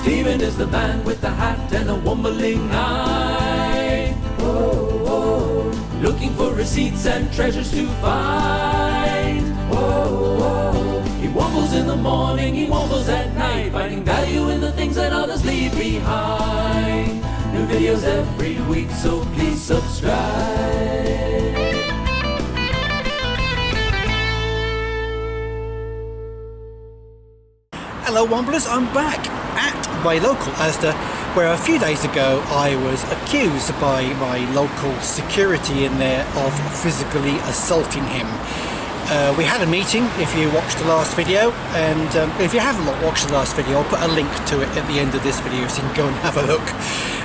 Stephen is the man with the hat and a wombling eye. Whoa, whoa. Looking for receipts and treasures to find. Whoa, whoa. He wombles in the morning, he wombles at night, finding value in the things that others leave behind. New videos every week, so please subscribe. Hello Womblers, I'm back at my local Asda, where a few days ago I was accused by my local security in there of physically assaulting him. We had a meeting, if you watched the last video, and if you haven't watched the last video, I'll put a link to it at the end of this video so you can go and have a look.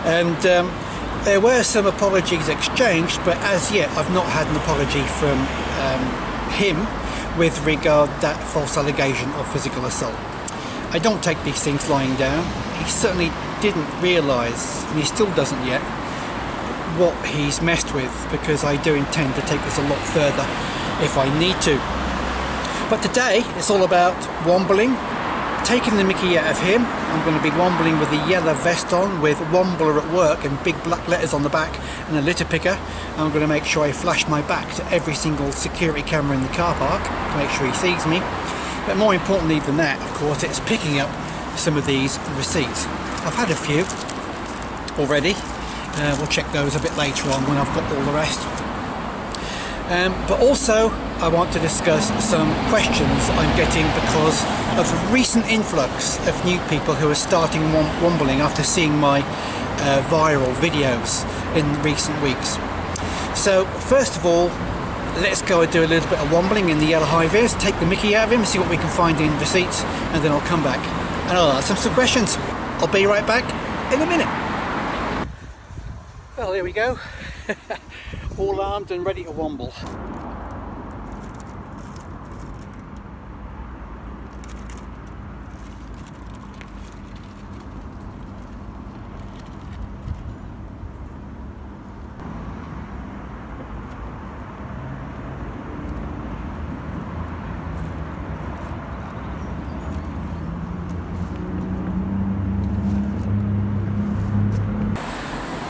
And there were some apologies exchanged, but as yet I've not had an apology from him with regard to that false allegation of physical assault. I don't take these things lying down. He certainly didn't realise, and he still doesn't yet, what he's messed with, because I do intend to take this a lot further if I need to. But today it's all about wombling, taking the mickey out of him. I'm going to be wombling with a yellow vest on with Wombler at work and big black letters on the back and a litter picker. I'm going to make sure I flash my back to every single security camera in the car park to make sure he sees me. But more importantly than that, of course, it's picking up some of these receipts. I've had a few already. We'll check those a bit later on when I've got all the rest. But also I want to discuss some questions I'm getting because of a recent influx of new people who are starting wombling after seeing my viral videos in recent weeks. So first of all, let's go and do a little bit of wombling in the yellow high vis, take the mickey out of him, see what we can find in receipts, and then I'll come back and I'll answer some questions. I'll be right back in a minute. Well, here we go. All armed and ready to womble.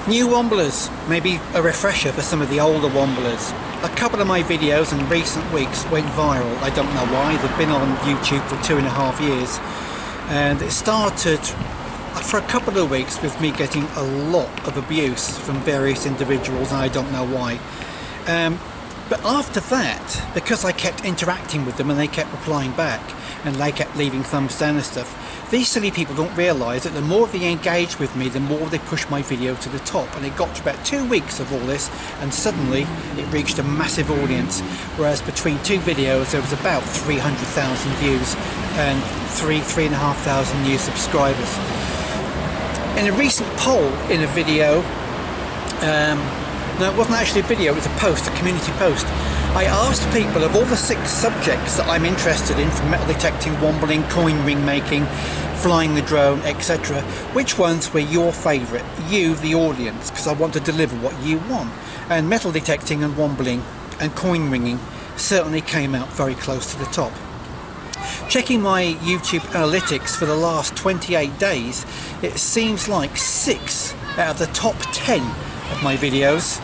New womblers, maybe a refresher for some of the older womblers. A couple of my videos in recent weeks went viral. I don't know why, they've been on YouTube for 2.5 years. And it started for a couple of weeks with me getting a lot of abuse from various individuals, and I don't know why. But after that, because I kept interacting with them and they kept replying back and they kept leaving thumbs down and stuff, these silly people don't realise that the more they engage with me, the more they push my video to the top. And it got to about 2 weeks of all this, and suddenly it reached a massive audience. Whereas between two videos there was about 300,000 views and 3,500 new subscribers. In a recent poll in a video, no, it wasn't actually a video, it was a post, a community post. I asked people of all the 6 subjects that I'm interested in, from metal detecting, wombling, coin ring making, flying the drone, etc., which ones were your favourite, you the audience, because I want to deliver what you want. And metal detecting and wombling and coin ringing certainly came out very close to the top. Checking my YouTube analytics for the last 28 days, it seems like 6 out of the top 10 of my videos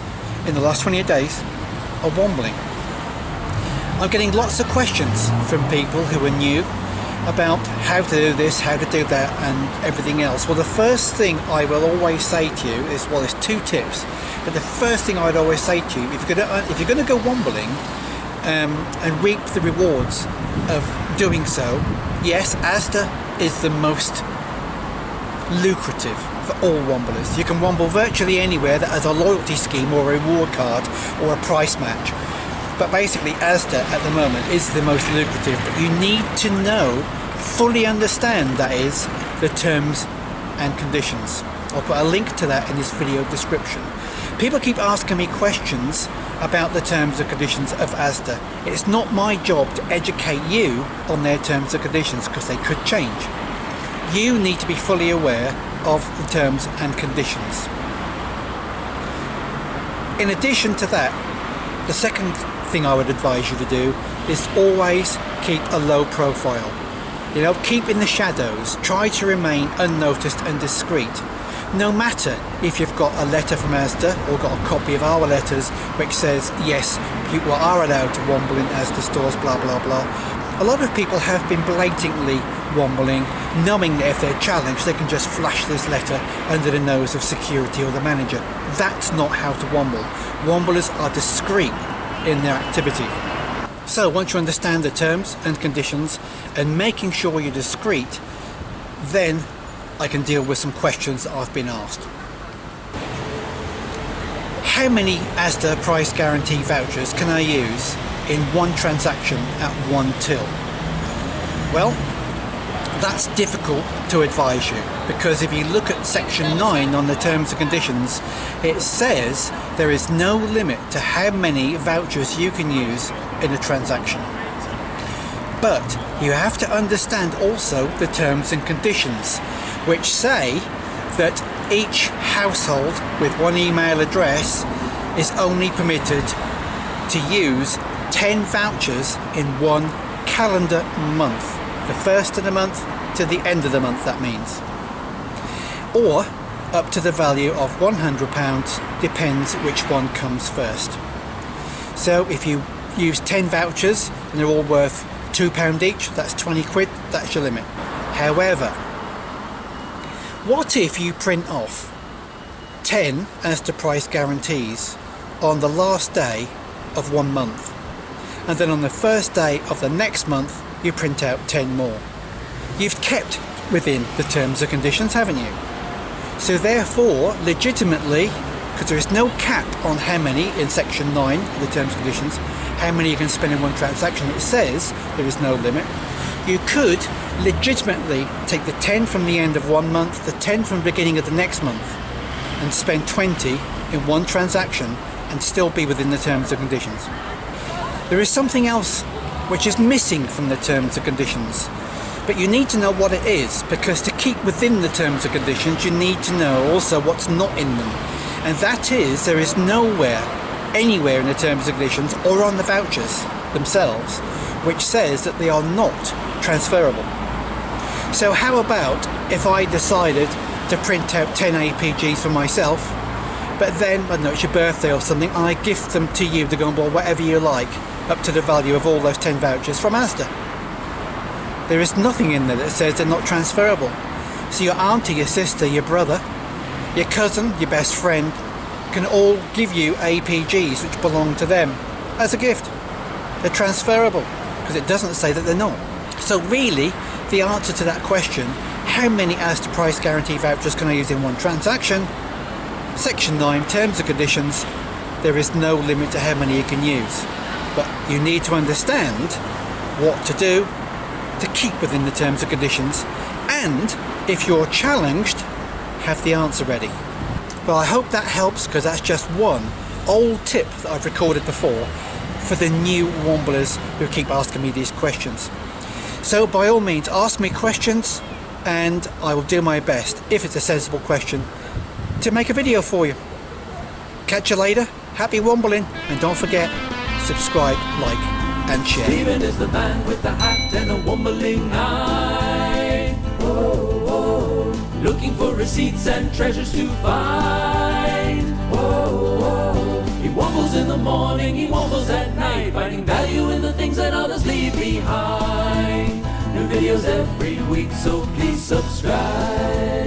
in the last 28 days are wombling. I'm getting lots of questions from people who are new about how to do this, how to do that, and everything else. Well, the first thing I will always say to you is, well, there's 2 tips. But the first thing I'd always say to you, if you're going to go wombling and reap the rewards of doing so, yes, Asda is the most lucrative for all womblers. You can womble virtually anywhere that has a loyalty scheme or a reward card or a price match. But basically Asda at the moment is the most lucrative, but you need to know, fully understand, that is, the terms and conditions. I'll put a link to that in this video description. People keep asking me questions about the terms and conditions of Asda. It's not my job to educate you on their terms and conditions, because they could change. You need to be fully aware of the terms and conditions. In addition to that, the second thing I would advise you to do is always keep a low profile. You know, keep in the shadows, try to remain unnoticed and discreet. No matter if you've got a letter from Asda or got a copy of our letters which says yes, people are allowed to womble in Asda stores, blah blah blah. A lot of people have been blatantly wombling, knowing that if they're challenged they can just flash this letter under the nose of security or the manager. That's not how to womble. Womblers are discreet in their activity. So once you understand the terms and conditions and making sure you're discreet, then I can deal with some questions that I've been asked. How many Asda price guarantee vouchers can I use in one transaction at one till? Well, that's difficult to advise you, because if you look at section 9 on the terms and conditions, it says there is no limit to how many vouchers you can use in a transaction. But you have to understand also the terms and conditions, which say that each household with one email address is only permitted to use 10 vouchers in one calendar month. The first of the month to the end of the month, that means. Or up to the value of £100, depends which one comes first. So if you use 10 vouchers and they're all worth £2 each, that's 20 quid, that's your limit. However, what if you print off 10 Asda price guarantees on the last day of one month, and then on the first day of the next month you print out 10 more? You've kept within the terms and conditions, haven't you? So therefore, legitimately, because there is no cap on how many in section 9 of the terms and conditions, how many you can spend in one transaction, it says there is no limit. You could legitimately take the 10 from the end of one month, the 10 from the beginning of the next month, and spend 20 in one transaction and still be within the terms and conditions. There is something else which is missing from the terms and conditions, but you need to know what it is, because to keep within the terms and conditions you need to know also what's not in them, and that is there is nowhere, anywhere in the terms and conditions or on the vouchers themselves which says that they are not transferable. So how about if I decided to print out 10 APGs for myself, but then, I don't know, it's your birthday or something, and I gift them to you to go and buy whatever you like up to the value of all those 10 vouchers from Asda? There is nothing in there that says they're not transferable. So your auntie, your sister, your brother, your cousin, your best friend can all give you APGs which belong to them as a gift. They're transferable because it doesn't say that they're not. So really, the answer to that question, how many Asda price guarantee vouchers can I use in one transaction? Section 9, terms and conditions, there is no limit to how many you can use. But you need to understand what to do to keep within the terms and conditions, and if you're challenged, have the answer ready. Well, I hope that helps, because that's just one old tip that I've recorded before for the new womblers who keep asking me these questions. So by all means, ask me questions and I will do my best, if it's a sensible question, to make a video for you. Catch you later, happy wombling, and don't forget, subscribe, like and share. Stephen is the man with the hat and a wombling eye. Whoa, whoa. Looking for receipts and treasures to find. Whoa, whoa. He wobbles in the morning, he wobbles at night, finding value in the things that others leave behind. New videos every week, so please subscribe.